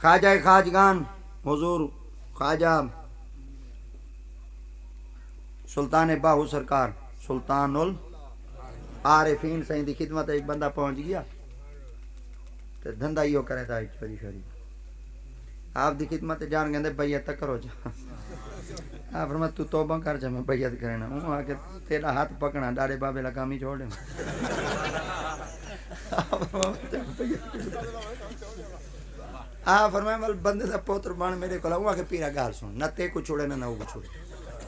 خواجہ خواجگان حضور خواجہ سلطان باہو سرکار سلطان العارفین سائیں دی خدمت ایک بندہ پہنچ گیا تے دھندا ہی کرے تھا چوری شوری آپ دی خدمت جان گندے بیعت تک کرو جا آپ فرمایا تو توبہ کر جا میں بیعت کرنا ہوں آ کے تیرا ہاتھ پکڑنا ڈاڑے بابے لا کام ہی چھوڑ دیں آپ فرمایا مل بندے دا پوتر بان میرے کو لاؤں آ کے پیرا گال سن نہ تے کو چھوڑے نہ وہ کو چھوڑے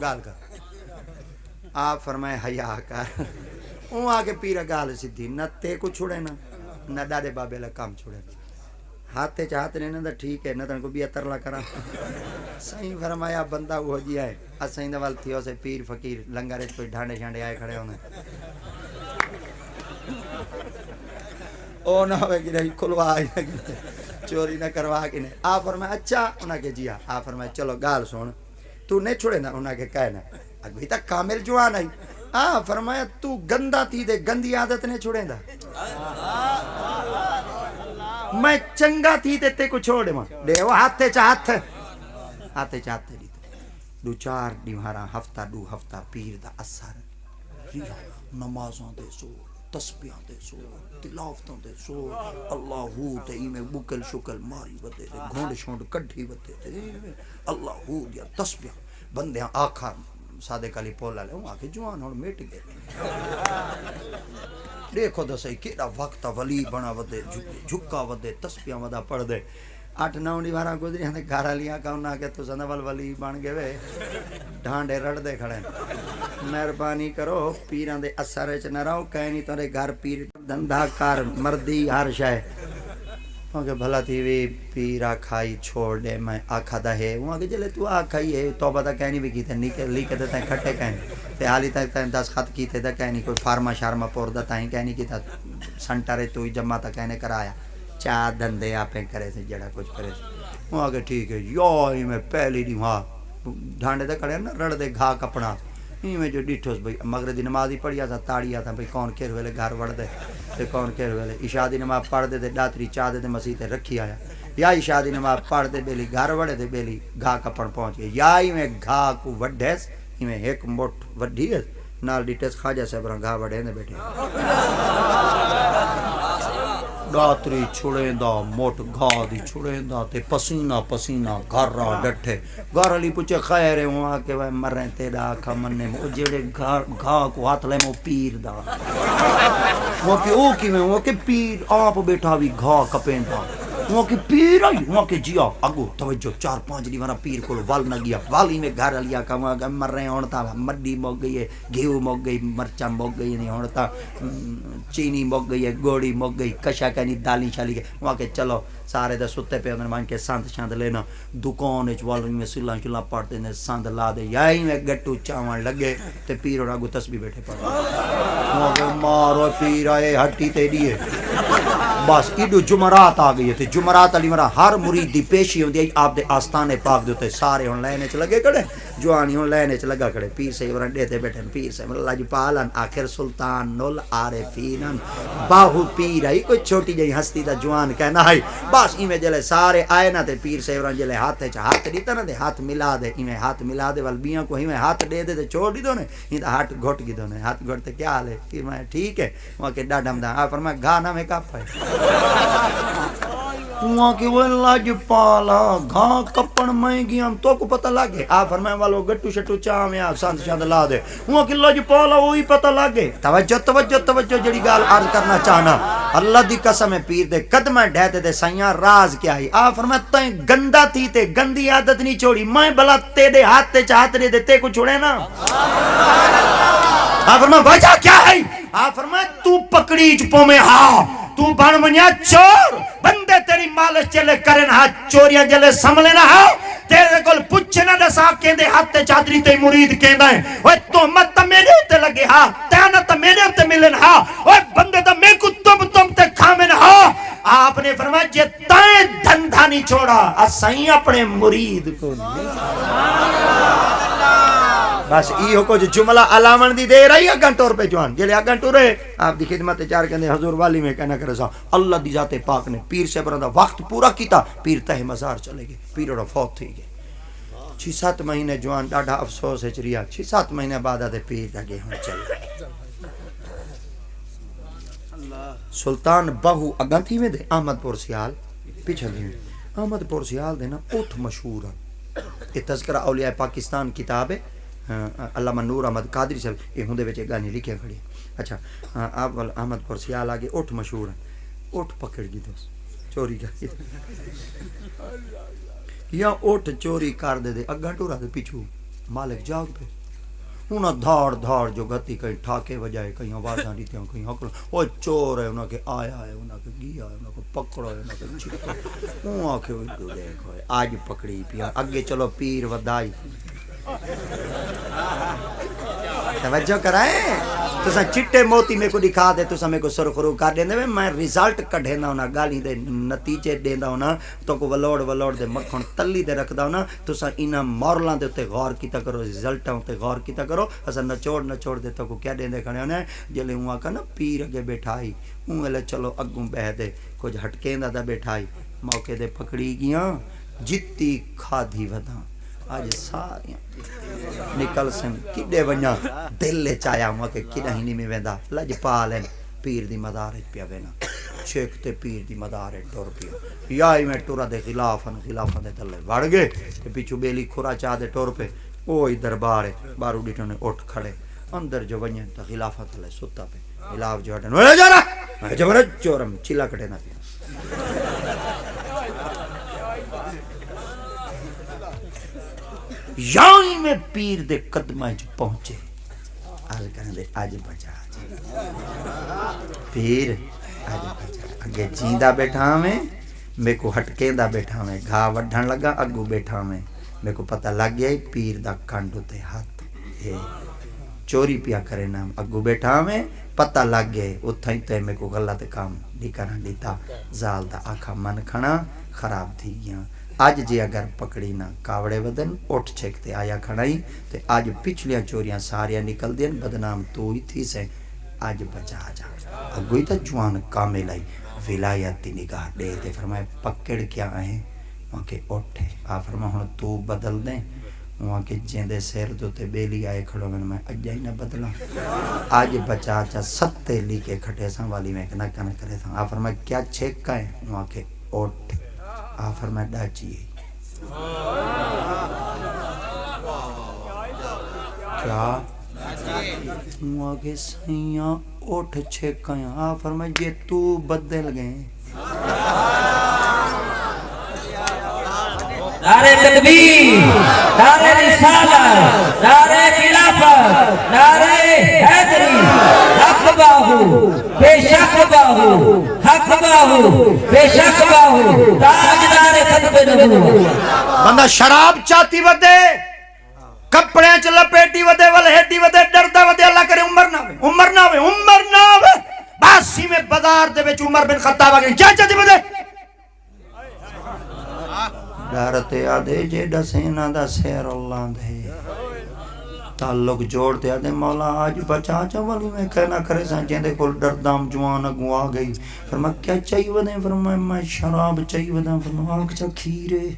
گال کر آپ فرمائے حیا کر اون آگے پیرا گال سیدھی نہ تے کو چھوڑے نہ ڈاڈے بابے لا کام چھوڑے ہاتھے چاہتے نے نہ ٹھیک ہے نہ تن کو بھی ترلا کرا سائیں فرمایا بندہ وہ جی ہے اسائیں دال تھیو سے پیر فقیر لنگر کوئی ڈھانڈے شانڈے آئے کھڑے ہونے او نہ ہوئے کہ نہیں کھلوا چوری نہ کروا کے نہیں آپ فرمایا اچھا انہاں کے جی آپ فرمایا چلو گال سن تو نہیں چھوڑے نا انہاں کے کہنا ابھی تک کامل جوان آئی فرمایا تو گندا تھی دے گندی عادت نے چھوڑیں دا میں چنگا تھی دے تے کو چھوڑے ماں دے وہ ہاتھے چاہتے دو چار دیوارا ہفتہ دو ہفتہ پیر دا اثر نمازوں دے سور تسبیحاں دے سور تلاوتوں دے سور اللہ تے میں بکل شکل ماری ودے تے گھونڈ شونڈ کڈھی ودے تے اللہ دیا تسبیح بندیاں آکھا سادے کالی پولا لے وہاں کے جوان اور میٹ گئے دیکھو دا صحیح کیڑا وقت ولی بنا ودے جھکا ودے تسبیحاں ودا پڑھ دے 8-9 دیوارا گزری ہاں گھارا لیا کا انہاں کے تو سندوال ولی بن گئے وے ڈھانڈے رڑ دے کھڑے مہربانی کرو پیران دے اثر وچ نہ رہو کہیں نہیں تورے گھر پیر دھندا کار مردی ہر شے کہ بھلا تھی وی پیرا کھائی چھوڑ دے میں آکھا دا ہے وہاں کہ جلے تو آکھائی ہے توبہ دا کہنی بھی کیتے لیکے دا تائیں کھٹے کہنی تے حالی تک تائیں 10 خط کیتے دا کہنی کوئی فارما شارما پور دا تائیں کہنی کیتا سنٹارے تو ہی جمع تا کہنے کرایا چاہ دندے آپیں کرے سے جڑا کچھ کرے سے وہاں کہ ٹھیک ہے یوئی میں پہلی دی وہاں ڈھانڈے دا کھڑے نا رڑ دے گھا کپڑا ہی میں جو ڈیٹھوس بھئی مغرب دی نماز ہی پڑھیا تھا تاڑیا تھا بھئی کون کھیر ویلے گھر وڑ دے تے کون کھیر ویلے عشاء دی نماز پڑھ دے تے ڈاتری چاہ دے تے مسیح تے رکھی آیا یا عشاء دی نماز پڑھ دے بیلی گھر وڑے تے بیلی گھا کپڑ پہنچ گئے یا ہی میں گھا کو وڈھیس ہی میں ایک موٹ وڈھی ہے نال ڈیٹیس خواجہ صاحب گھا وڑے نے بیٹھے ڈاتری چھڑیں دا موٹ گھا دی چھڑیں دا تے پسینہ پسینہ گھر را ڈٹھے گھر علی پوچھے خیر ہے وہاں کہ وہ مریں تیرا آکھا مننے میں جڑے گھا کو ہاتھ لے مو پیر دا وہ کہ او کی میں وہ کہ پیر آپ بیٹھا بھی گھا کپیں دا وہ کہ پیر آئی وہ کہ جیا اگو توجہ 4-5 دیوانا پیر کو ول نہ گیا والی میں گھر علیہ کا وہاں مر رہے ہوتا مڈی موگ گئی ہے گھیو موگ گئی مرچا موگ گئی نہیں ہوتا چینی موگ گئی ہے گوڑی موگ گئی کشا کہنی دالی شالی گئی وہاں کہ چلو سارے دا ستے پہ انہوں مان کے ساندھ شاندھ لینا دکان اچ والی میں سلہ شلہ پڑھتے ہیں ساندھ لا دے یا ہی میں گٹو چاوان لگے تے پیر اور آگو تسبیح بیٹھے پڑھا وہاں کہ مارو پیر آئے ہٹی تے دیئے بس ایڈو جمعرات آ گئی تھے جمعرات علی مرا ہر مرید دی پیشی ہوندی ہے آپ دے آستانے پاک دیتے سارے ہون لینے چ لگے کڑے جوانی ہون لینے چ لگا کڑے پیر سے ورن دیتے بیٹھے پیر سے اللہ جی پالن آخر سلطان العارفین باہو پیر ہے کوئی چھوٹی جئی ہستی دا جوان کہنا ہے بس ایویں جلے سارے آئے نا تے پیر سے ورن جلے ہاتھ چ ہاتھ دیتا نا تے ہاتھ ملا دے ایویں ہاتھ ملا دے ول بیاں کو ایویں ہاتھ دے دے تے چھوڑ دی دو نے این ہاتھ گھٹ گئی دو نے ہاتھ گھٹ تے کیا حال ہے پیر میں ٹھیک ہے وہاں کے ڈاڈم دا فرمایا گانا میں کپ ہے وہاں کی وہ لاج پالا گھاں کپڑ میں گیا ہم تو کو پتہ لگے آپ فرمائے والو گٹو شٹو چاہ میں آپ ساندھ شاندھ لا دے وہاں کی لاج پالا وہی پتہ لگے توجہ توجہ توجہ جڑی گال عرض کرنا چاہنا اللہ دی قسم پیر دے قدمہ ڈھیتے دے سیاں راز کیا ہی آپ فرمائے تائیں گندا تھی تے گندی عادت نہیں چھوڑی میں بلا تے دے ہاتھ تے چاہت دے تے کو چھوڑے نا آپ فرمائے وجہ کیا ہے آپ فرمائے تو پکڑی چپوں میں ہاں تو بن منیا چور بندے تیری مالش چلے کرن ہاں چوریاں جلے سملے نہ ہاں تیرے کل پچھنا دسا کہندے ہاتھ تے چادری تے مرید کہندا ہے اوے تو مت میرے تے لگے ہاں تیانا تے میرے تے ملن ہاں اوے بندے تے میں کو تم تے کھامن ہاں آپ نے فرمایا جے تائیں دھندھا نہیں چھوڑا اسائیں اپنے مرید کو نہیں بس ایہو کچھ جملہ علامن دی دے رہی اگن ٹور پہ جوان جلے اگن ٹورے آپ دی خدمت چار کہنے حضور والی میں کہنا کرے سا اللہ دی ذات پاک نے پیر سے برندہ وقت پورا کیتا پیر تہ مزار چلے گئے پیر اور فوت تھی گئے 6-7 مہینے جوان ڈاڑھا افسوس ہے چریا 6-7 مہینے بعد آدھے پیر دگے ہوں چل سلطان بہو اگن تھی میں دے احمد پور سیال پیچھے دی میں احمد پور سیال دے نا اٹھ مشہور ہے یہ تذکرہ اولیاء پاکستان کتاب ہے علامہ نور احمد قادری صاحب یہ ہوندے وچ گانے لکھے کھڑی اچھا آپ احمد پور سیال آگے اٹھ مشہور ہے اٹھ پکڑ گئی دوست چوری کر یا اٹھ چوری کر دے دے اگا ٹورا دے پیچھو مالک جاگ پہ انہاں دھاڑ دھاڑ جو گتی کہیں ٹھاکے بجائے کہیں آوازاں دیتیاں کہیں حکل او چور ہے انہاں کے آیا ہے انہاں کے گیا ہے انہاں کو پکڑا ہے انہاں کے چھکا انہاں کے ویڈو دیکھو ہے آج پکڑی پیا اگے چلو پیر ودائی توجہ کرائیں تو سا چٹے موتی میں کو دکھا دے تو سا میں کو سرخرو کر دے میں ریزلٹ کڑھے نہ ہونا گالی دے نتیجے دے دا ہونا تو کو ولوڑ دے مکھن تلی دے رکھ دا ہونا تو سا انہاں مورلاں دے ہوتے غور کیتا کرو ریزلٹاں ہوتے غور کیتا کرو اسا نچوڑ دے تو کو کیا دے دے کھڑے ہونے جلے ہوا کا نا پیر اگے بیٹھائی ہوں لے چلو اگوں بہ دے کچھ ہٹکیں دا بیٹھائی موقع دے پکڑی گیاں جتی کھادھی وداں آج ساری نکل سن کڈے ونجا دل لے چایا ہوا کہ کڈا ہی نہیں میں ویندا لج پالن پیر دی مدار پیا وینا چھیک تے پیر دی مدار ٹر پیا یا ہی میں ٹورا دے خلافن دے تلے وڑ گئے تے پیچھو بیلی کھورا چا دے ٹر پہ اوہی دربار ہے بارو ڈیٹوں نے اٹھ کھڑے اندر جو ونجے تے خلافہ تلے ستا پہ خلاف جو ہٹن وے جانا میں جبر چورم چلا کٹے نہ پیا یائی میں پیر دے قدمہ جو پہنچے آج کرنے دے آج بچا پیر آج بچا اگے جیندہ بیٹھا میں میں کو ہٹکیں دا بیٹھا میں گھا وڈھن لگا اگو بیٹھا میں میں کو پتہ لگ گیا پیر دا کانڈو تے ہاتھ چوری پیا کرے نام اگو بیٹھا میں پتہ لگ گیا اتھائی تے میں کو غلط کام دیکھنا دیتا زال دا آکھا من کھنا خراب تھی گیا آج جی اگر پکڑی نہ کاوڑے بدن اٹھ چھکتے آیا کھڑائی تے آج پچھلیاں چوریاں ساریاں نکل دیں بدنام تو ہی تھی سے آج بچا جا اگوئی تا جوان کامل آئی ولایتی نگاہ دے تے فرمائے پکڑ کیا آئیں وہاں کے اٹھے آپ فرمائے ہوں تو بدل دیں وہاں کے جیندے سیر دو تے بیلی آئے کھڑو میں اجائی نہ بدلا آج بچا جا ستے لی کے کھٹے ساں والی میں کنا کنا کرے ساں آپ فرمائے کیا چھک کا ہے وہاں کے اٹھ آفر میں ڈاچی ہے کیا ہوں آگے سائیاں اٹھ چھکایاں آفر میں یہ تو بدل گئے نعرہ تکبیر نعرہ رسالت نعرہ خلافت نعرہ حیدری حق باہو بے شک باہو حق باہو بے شک باہو تاجدار ختم نبوت بندہ شراب چاہتی ودے کپڑے چ لپیٹی ودے ول ہیڈی ودے ڈردا ودے اللہ کرے عمر نہ ہوے باسی میں بازار دے وچ عمر بن خطاب اگے کیا چاہتی ودے ڈرتے آدھے جے ڈسینا دا سیر اللہ دے تعلق جوڑتے آدھے مولا آج بچا چاولی میں کہنا کرے سان جیندے کل ڈردام جوان اگو آ گئی فرما کیا چاہیے ودیں فرما میں شراب چاہیے ودیں فرما آنکھ چا کھیرے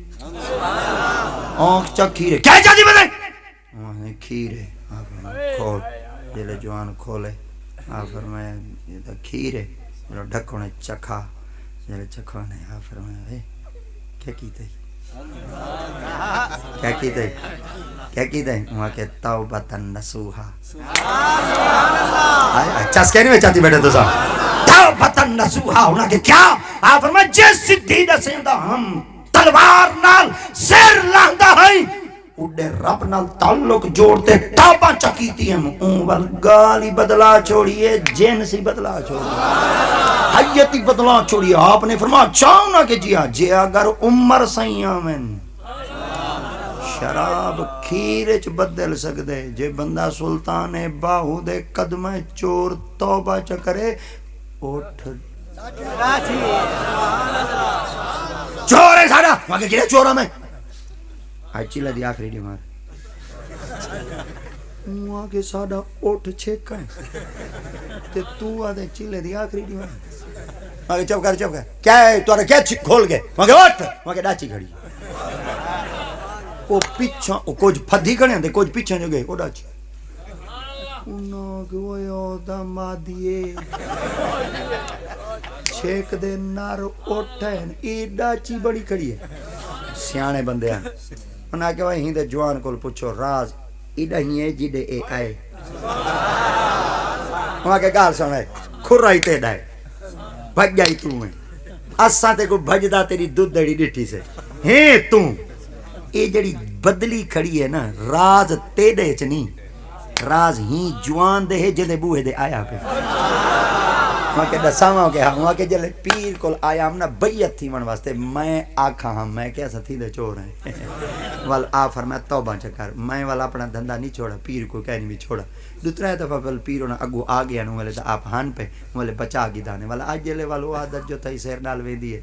کیا چاہتی ودیں وہاں کھیرے کھول جلے جوان کھولے فرما کھیرے جلے ڈھکونے چکھا جلے چکھونے فرما کیا کیتے کیا کیتے وہاں کے توبتن نسوہا چسکے نہیں میں چاہتی بیٹھے تو سا توبتن نسوہا ہونا کہ کیا آپ فرمائے جس سدھی دسیندہ ہم تلوار نال سیر لاندہ ہیں اڈے رب نال تعلق جوڑتے توبہ چکیتی ہم اون گالی بدلا چھوڑیے جنسی بدلا چھوڑیے حیتی بدلا چھوڑیے آپ نے فرمایا چاہو نہ کہ جی اگر عمر سائیاں میں شراب کھیرچ بدل سکدے جے بندہ سلطان باہو دے قدم چور توبہ چکرے اٹھ چور ہے ساڑا وہاں کے کیا چورا میں آج چیلہ دی آخری ڈیمار ہوں کہ ساڈا اٹھ چھیکا تے تو آدھے چیلے دی آخری دیوان میں چپ کر کیا ہے تمہارا کیا کھول گئے میں کہ اٹھ میں کہ ڈاچی کھڑی وہ پیچھا کچھ پھدی کھڑے ہیں کچھ پیچھے جو گئے وہ ڈاچی انہاں کہ وہ یودا مادیے چھیک دے نار اٹھیں ای ڈاچی بڑی کھڑی ہے سیانے بندے ہیں انہاں کہ وہ ہی دے جوان کول پوچھو راز ایڈا ہی ہے جیڈے اے آئے وہاں کے گال سنے کھرائی تے ڈائے بھج جائی تو میں اساں تے کو بھجدا تیری دودھ دڑی ڈٹھی سے ہیں تو اے جڑی بدلی کھڑی ہے نا راز تیڈے چ نہیں راز ہی جوان دے ہے جدے بوہے دے آیا پہ وہاں کے دساواں کے ہاں وہاں کے جلے پیر کول آیا ہم نا بیعت تھی من واسطے میں آکھا ہم میں کیا ساتھی دے چور ہیں وال آ فرمایا توبہ چکر میں والا اپنا دھندا نہیں چھوڑا پیر کو کہنی بھی چھوڑا دوسرا دفعہ پہل پیر ہونا اگو آ گیا نو والے آپ ہن پہ والے بچا گی دانے والا آج جلے والو عادت جو تھی سیر ڈال وے دیے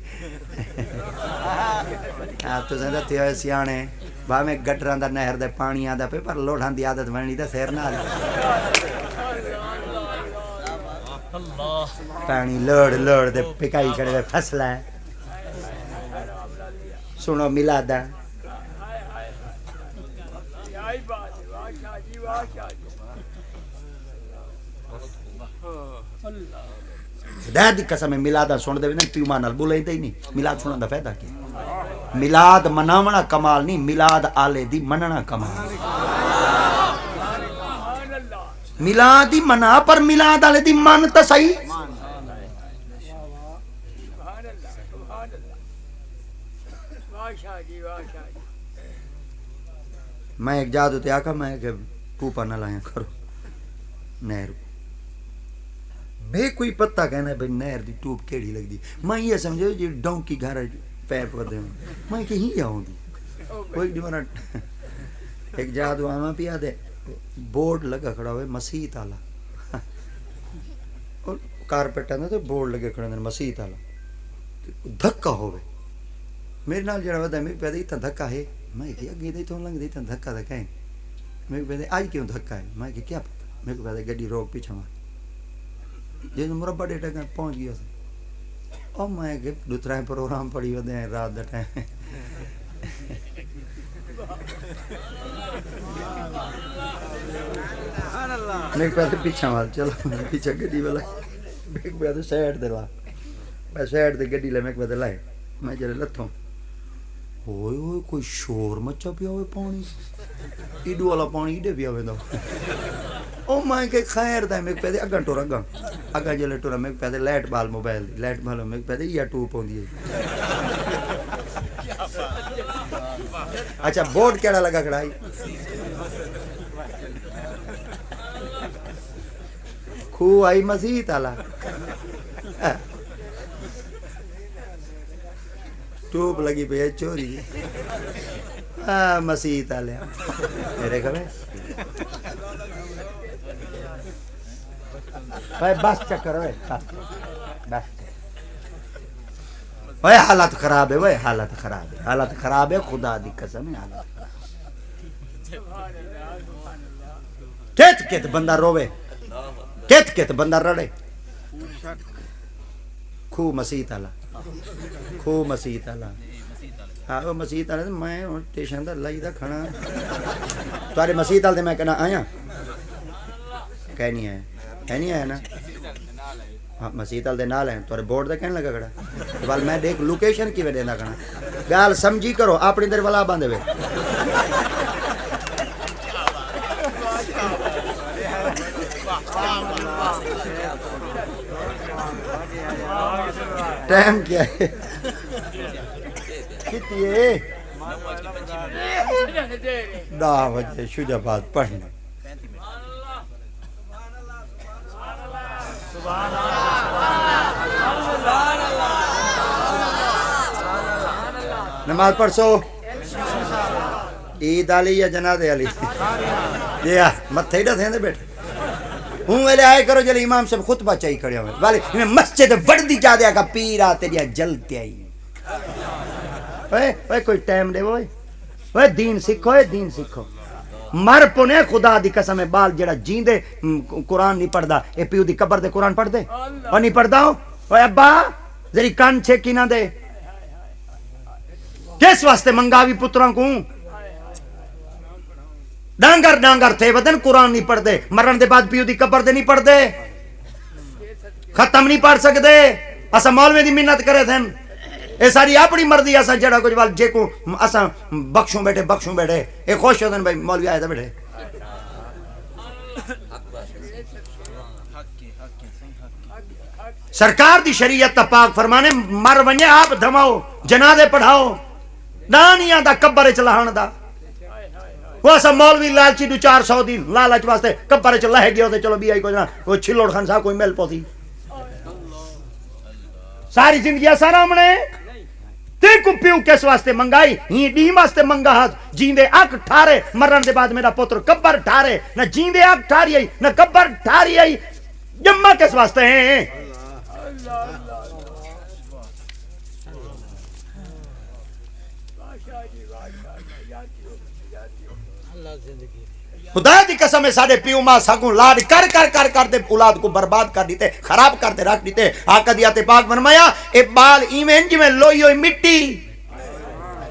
تو زندہ تھی ہوئے سیانے با میں گٹران دا نہر دے پانی آدھا پہ پر لوڑھان دی عادت بننی دا سیر نال پانی لڑ دے پکائی کھڑے دے فصلہ ہے سنو ملادہ ہدایت دی قسم ہے ملادہ سن دے نہیں پیو مانال بولے ہی نہیں ملاد سنن دا فائدہ کیا ملاد مناونا کمال نہیں ملاد آلے دی مننا کمال ملاد دی منا پر ملاد آلے دی من تا صحیح میں ایک جادو تے آکھا میں کہ پوپا نہ لائیں کرو نہر میں کوئی پتہ کہنا ہے بھئی نہر دی ٹوپ کیڑی لگ دی میں یہ سمجھو جی ڈونکی گھر پیر پکڑ دے میں کہ ہی آؤں دی کوئی ڈیمانٹ ایک جادو آما پیا دے بورڈ لگا کھڑا ہوئے مسیح تالا اور کارپیٹ آنا تو بورڈ لگے کھڑا ہوئے مسیح تالا دھکا ہوئے میرے نال جڑا ودا میں پیدا اتنا دھکا ہے میں کہ اگے دے تو لنگ دے اتنا دھکا دا کہیں میں پیدا آج کیوں دھکا ہے میں کہ کیا پتہ میں کو پیدا گڈی روک پیچھے مار جے مربع ڈیٹا کہیں پہنچ گیا سے اور میں کہ دوسرا پروگرام پڑھی ودے ہیں رات دا ٹائم میں پیدا پیچھے مار چلو پیچھے گڈی والا میں پیدا سائیڈ دے لا میں سائیڈ دے گڈی لے میں پیدا لائے میں جلے لتھوں ہوئے ہوئے کوئی شور مچا پیا ہوئے پانی ایڈو والا پانی ایڈے پیا ہوئے دا او میں کہ خیر دا میں پہدے اگاں ٹورا اگاں جلے ٹورا میں پہدے لائٹ بال موبائل دی لائٹ بال میں پہدے یا ٹوپ ہوندی ہے اچھا بورڈ کیڑا لگا کھڑائی کھو آئی مسیح تالا ٹوپ لگی پہ ہے چوری مسیح تالے میرے کھڑے بھائی بس چکر ہوئے بس بھائی حالت خراب ہے بھائی حالت خراب ہے خدا دی قسم ہے حالت کہت بندہ روے کہت بندہ رڑے کھو مسیح تالا کھو مسیح تالا ہاں وہ مسیح تالا میں ٹیشن دا لائی دا کھڑا تارے مسیح تال دے میں کہنا آیا کہنی آیا نا ہاں مسیح تال دے نال ہیں تارے بورڈ دے کہنے لگا کھڑا وال میں دیکھ لوکیشن کی وجہ دا کھڑا گال سمجھی کرو اپنی در والا باندھے ہوئے ٹائم کیا ہے کتنی ہے 10 بجے شجاباد پڑھنا نماز پڑھ سو عید علی یا جنازے علی جی متھے ہی ڈھے دے بیٹھے ہوں ویلے آئے کرو جلے امام صاحب خطبہ چاہی کھڑے ہوئے والے میں مسجد وردی جا دیا کا پیر آتے دیا جلتے آئی اوے کوئی ٹائم دے اوے دین سکھو مر پنے خدا دی قسم بال جڑا جیندے قرآن نہیں پڑھدا اے پیو دی قبر دے قرآن پڑھ دے اور نہیں پڑھدا اوے ابا ذری کان چھکی نہ دے کس واسطے منگاوی پتراں کو ڈانگر ڈانگر تھے ودن قرآن نہیں پڑھ دے مرن دے بعد پیو دی قبر دے نہیں پڑھ دے ختم نہیں پڑھ سکدے اسا مولوی دی منت کرے تھن اے ساری اپنی مرضی اسا جڑا کچھ وال جے کو اسا بخشوں بیٹھے اے خوش ہوندن بھائی مولوی آئے تے بیٹھے سرکار دی شریعت تا پاک فرمانے مر ونجے آپ دھماؤ جنازے پڑھاؤ دانیاں دا قبر وچ لہن دا وہ اسا مولوی لالچی 400 دی لالچ واسطے قبر وچ لہ گیا تے چلو بھی آئی کوئی نہ وہ چھلوڑ خان صاحب کوئی مل پوسی ساری زندگی سارامنے تے کو پیو کس واسطے منگائی ہی ڈیم واسطے منگا ہاتھ جیندے اک ٹھارے مرن دے بعد میرا پتر قبر ٹھارے نہ جیندے اک ٹھاری آئی نہ قبر ٹھاری آئی جمع کس واسطے ہیں خدا دی قسم ہے ساڑے پیو ماں ساکوں لاڈ کر دے اولاد کو برباد کر دیتے خراب کر دے رکھ دیتے آقا دیات پاک فرمایا اے بال ایمین جی میں لوئی ہوئی مٹی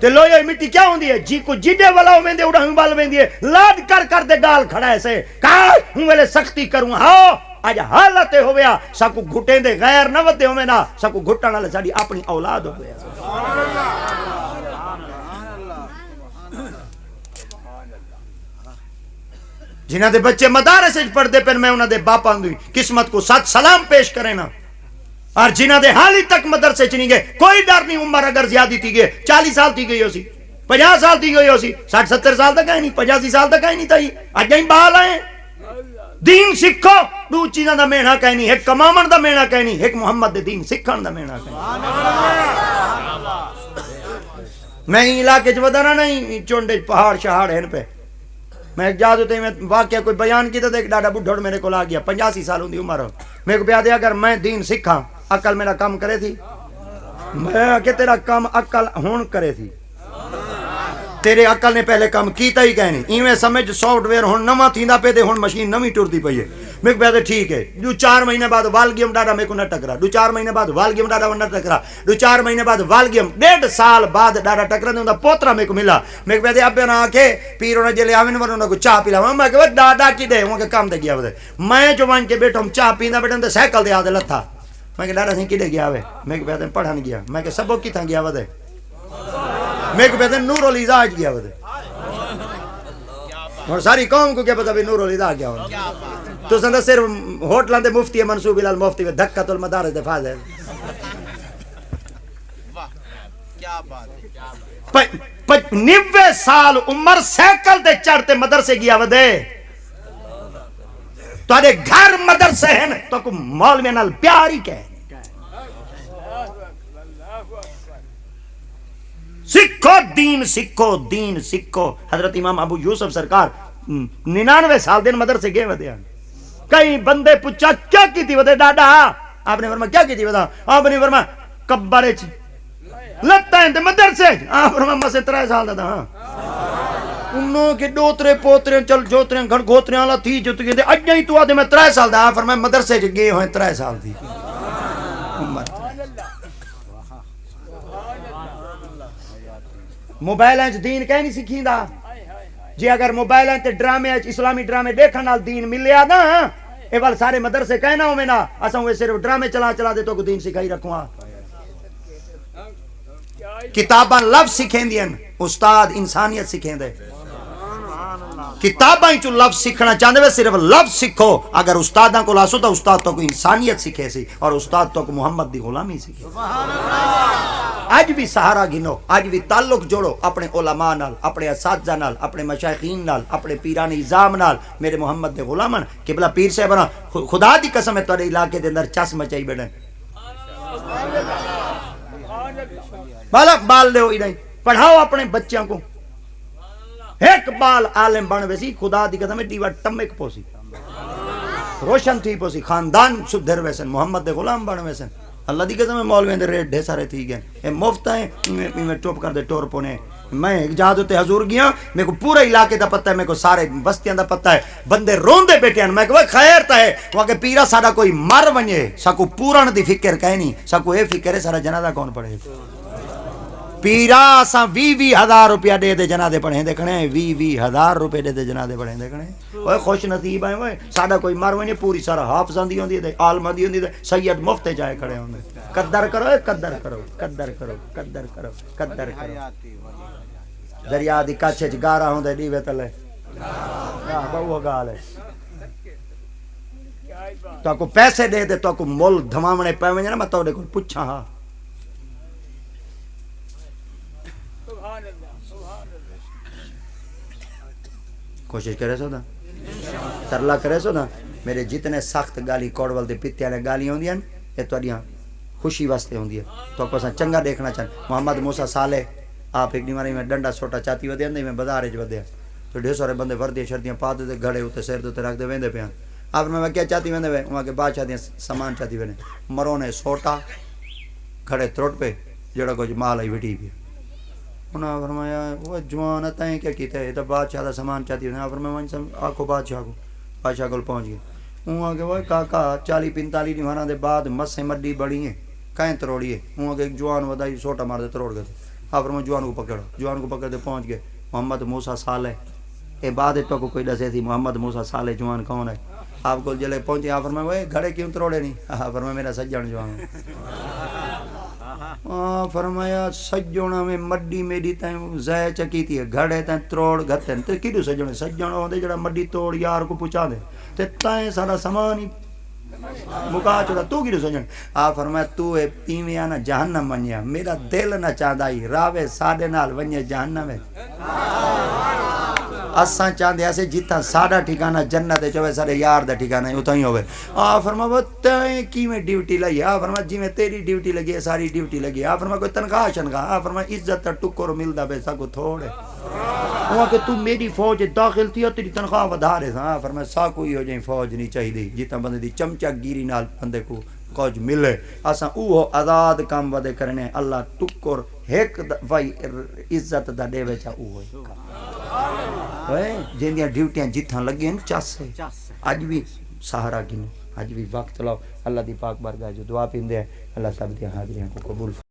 تے لوئی ہوئی مٹی کیا ہوندی ہے جی کو جیڈے والا ہو میں دے اڑا ہوں بال میں دے لاڈ کر دے گال کھڑا ہے سے کہا ہوں ویلے سختی کروں ہاں آج حالت ہو گیا ساکو گھٹیں دے غیر نہ ودے ہو میں نا ساکو گھٹن والے ساڑی اپنی اولاد ہو گیا جنہ دے بچے مدارس وچ پڑھ دے پھر میں انہاں دے باپاں دی قسمت کو سات سلام پیش کرے نا اور جنہ دے حالی تک مدرسے چ نہیں گئے کوئی ڈر نہیں عمر اگر زیادی تھی گئے 40 سال تھی گئی ہو سی 50 سال تھی گئی ہو سی 60-70 سال تک آئے نہیں 85 سال تک آئے نہیں تھی اج ہی بال آئے دین سکھو دو چیزاں دا مینا کہیں نہیں ایک کمامن دا مینا کہیں نہیں ایک محمد دے دین سکھن دا مینا کہیں میں علاقے چ ودانا نہیں چونڈے پہاڑ شہاڑ ہیں پہ میں ایک جادو تے میں واقعہ کوئی بیان کی تو ایک ڈاڈا بڈھڑ میرے کو آ گیا 85 سال ہوندی عمر میرے کو پیا دیا اگر میں دین سکھاں عقل میرا کام کرے تھی میں کہ تیرا کام عقل ہون کرے تھی تیرے عقل نے پہلے کام کیتا ہی کہنی ایویں سمجھ سافٹ ویئر ہن نواں تھیندا پے تے ہن مشین نویں ٹردی پئی ہے میں کہ پیا ٹھیک ہے 2-4 مہینے بعد والگیم ڈاڈا میرے کو نہ ٹکرا 2-4 مہینے بعد والگیم ڈاڈا نہ ٹکرا 2-4 مہینے بعد والگیم 1.5 سال بعد ڈاڈا ٹکرا تے اوندا پوترا میرے کو ملا میں کہ پیا ابے نہ کہ پیر نہ جلے آویں ورنہ کو چاہ پلا میں کہ ڈاڈا کی دے ہوں کہ کام تے گیا ودے میں جو وان کے بیٹھا چاہ پیندا بیٹھا تے سائیکل دے آدے لتھا میں کہ ڈاڈا سی کدے گیا وے میں کہ پیا پڑھن گیا میں کہ سبق کیتھاں گیا ودے میں کہ پیا نور الازاج گیا ودے اور ساری قوم کو کیا پتا بھی نور الہدا کیا ہونا تو سندہ صرف ہوٹلان دے مفتی منصوب الال مفتی و دھکت المدارس دے فاضل کیا بات 90 سال عمر سیکل دے چڑھتے مدرسے گیا ودے تو آدھے گھر مدرسے ہیں تو کو مولوی نال پیاری کہے سکھو دین سکھو حضرت امام ابو یوسف سرکار 99 سال دن مدرسے گئے ودے کئی بندے پوچھا کیا کی تھی ودے ڈاڈا آپ نے فرمایا کیا کی تھی ودے آپ نے فرمایا قبر وچ لتا ہیں تے مدرسے آپ فرمایا مسے 3 سال دا ہاں انہوں کے ڈوترے پوترے چل جوترے گھڑ گھوترے والا تھی جو تے اج ہی تو آدے میں 3 سال دا فرمایا مدرسے وچ گئے ہوئے 3 سال دی عمر موبائل ہیں دین کہیں نہیں سکھیندا جی اگر موبائل ہیں تے ڈرامے اسلامی ڈرامے دیکھن نال دین ملیا نا اے وال سارے مدرسے کہنا ہوے نا اساں وہ صرف ڈرامے چلا دے تو کو دین سکھائی رکھواں کتاباں لفظ سکھیندیاں استاد انسانیت سکھیندے کتاباں چ لفظ سیکھنا چاہندے وے صرف لفظ سیکھو اگر استاداں کو لاسو تو استاد تو کو انسانیت سکھے سی اور استاد تو کو محمد دی غلامی سکھے سبحان اللہ اج بھی سہارا گنو اج بھی تعلق جوڑو اپنے علماء نال اپنے اساتذہ نال اپنے مشائخین نال اپنے پیران نظام نال میرے محمد دے غلامن قبلہ پیر صاحب خدا دی قسم ہے تواڈے علاقے دے اندر چس مچائی بیٹھن بالک بال دیو ادھر پڑھاؤ اپنے بچیاں کو ایک بال عالم بن ویسی خدا دی قسم دیوا ٹمک پوسی روشن تھی پوسی خاندان سدھر ویسن محمد دے غلام بن ویسن اللہ دی قسم مولوی دے ریٹ ڈھے سارے تھی گئے اے مفت ہیں میں ٹوپ کر دے ٹور پونے میں جہاد تے حضور گیا میرے کو پورا علاقے دا پتہ ہے میرے کو سارے بستیاں دا پتہ ہے بندے روندے بیٹھے ہیں میں کہ خیر تا ہے وہاں کہ پیرا ساڈا کوئی مر ونجے ساکو پورن دی فکر کہے نہیں ساکو اے فکر ہے سارا جنازہ کون پڑھے پیرا اساں 20,000 روپیہ دے دے جنازے پڑھیں دیکھنے 20,000 روپے دے دے جنازے پڑھیں دیکھنے اوے خوش نصیب ہیں اوے ساڈا کوئی مر ونجے پوری سارا حافظاں دی ہوندی تے عالماں دی ہوندی تے سید مفت جائے کھڑے ہوندے قدر کرو قدر کرو قدر کرو قدر کرو قدر کرو دریا دی کچھ وچ گارا ہوندے دیوے تلے ہاں بہو گال ہے تو کو پیسے دے دے تو کو مول دھماونے پے ونجے نا میں تو کو پوچھاں ہاں کوشش کرے سو نا ترلا کرے سو نا میرے جتنے سخت گالی کوڑول دے پیتے نے گالی ہوندیاں اے تواڈیاں خوشی واسطے ہوندی ہے تو کو چنگا دیکھنا چاہن محمد موسیٰ صالح آپ ایک دیواری میں ڈنڈا چھوٹا چاتی ودے اندے میں بازار وچ ودیا تو ڈھیر سارے بندے وردی شردیاں پا دے گھڑے اوتے سر تے رکھ دے ویندے پیاں آپ میں کیا چاتی ویندے وے وہاں کے بادشاہ دیاں سامان چاتی ویندے مرونے سوٹا گھڑے تروٹ پہ جڑا کچھ مال آئی وٹی پیا انہاں فرمایا وہ جوان تائیں کیا کیتا ہے تے بادشاہ دا سامان چاتی ویندے آپ فرمایا ون آکھو بادشاہ کول پہنچ گئے وہاں کہ وہ کاکا 40-45 دیواراں دے بعد مسے مڈی بڑی ہے کہیں تروڑی ہے وہاں کہ ایک جوان ودائی سوٹا مار دے تروڑ گئے آپ فرمایا جوان کو پکڑو جوان کو پکڑ دے پہنچ گئے محمد موسیٰ صالح اے بعد تو کو کوئی دسے تھی محمد موسیٰ صالح جوان کون ہے آپ کو جلے پہنچے آپ فرمایا وہ گھڑے کیوں تروڑے نہیں آپ فرمایا میرا سجن جوان فرمایا سجونا میں مڈی میری تائیں زہ چکی تھی گھڑے تائیں تروڑ گھتے تے کیڑو سجونے سجونا ہوندے جڑا مڈی توڑ یار کو پہنچا دے تے تائیں سارا سامان ہی مکا چڑا تو کیڑو سجن آپ فرمایا تو اے ایویں آنا جہنم ونجیا میرا دل نہ چاہندا ہی راوے ساڈے نال ونجے جہنم اساں چاہندے اسے جتھاں ساڈا ٹھکانہ جنت ہے چوے سارے یار دا ٹھکانہ اتھاں ہی ہوے فرمایا تیں کیویں ڈیوٹی لئی فرمایا جویں تیری ڈیوٹی لگی ہے ساری ڈیوٹی لگی فرمایا کوئی تنخواہ شنخواہ فرمایا عزت دا ٹکر ملدا بے سا کو تھوڑے وہ کہ تو میری فوج داخل تھی اور تیری تنخواہ ودھا رہے ہاں فرمایا سا کوئی ہو جائیں فوج نہیں چاہیے جتنا بندے دی چمچا گیری نال بندے کو کچھ ملے اساں اوہ آزاد کام ودے کرنے اللہ ٹکر ایک وای عزت دا دے وچا اوہ اوئے جندیاں ڈیوٹیاں جتھاں لگیں چس اج بھی سہارا گن اج بھی وقت لاؤ اللہ دی پاک بارگاہ جو دعا پیندے اللہ سب دی حاضریاں کو قبول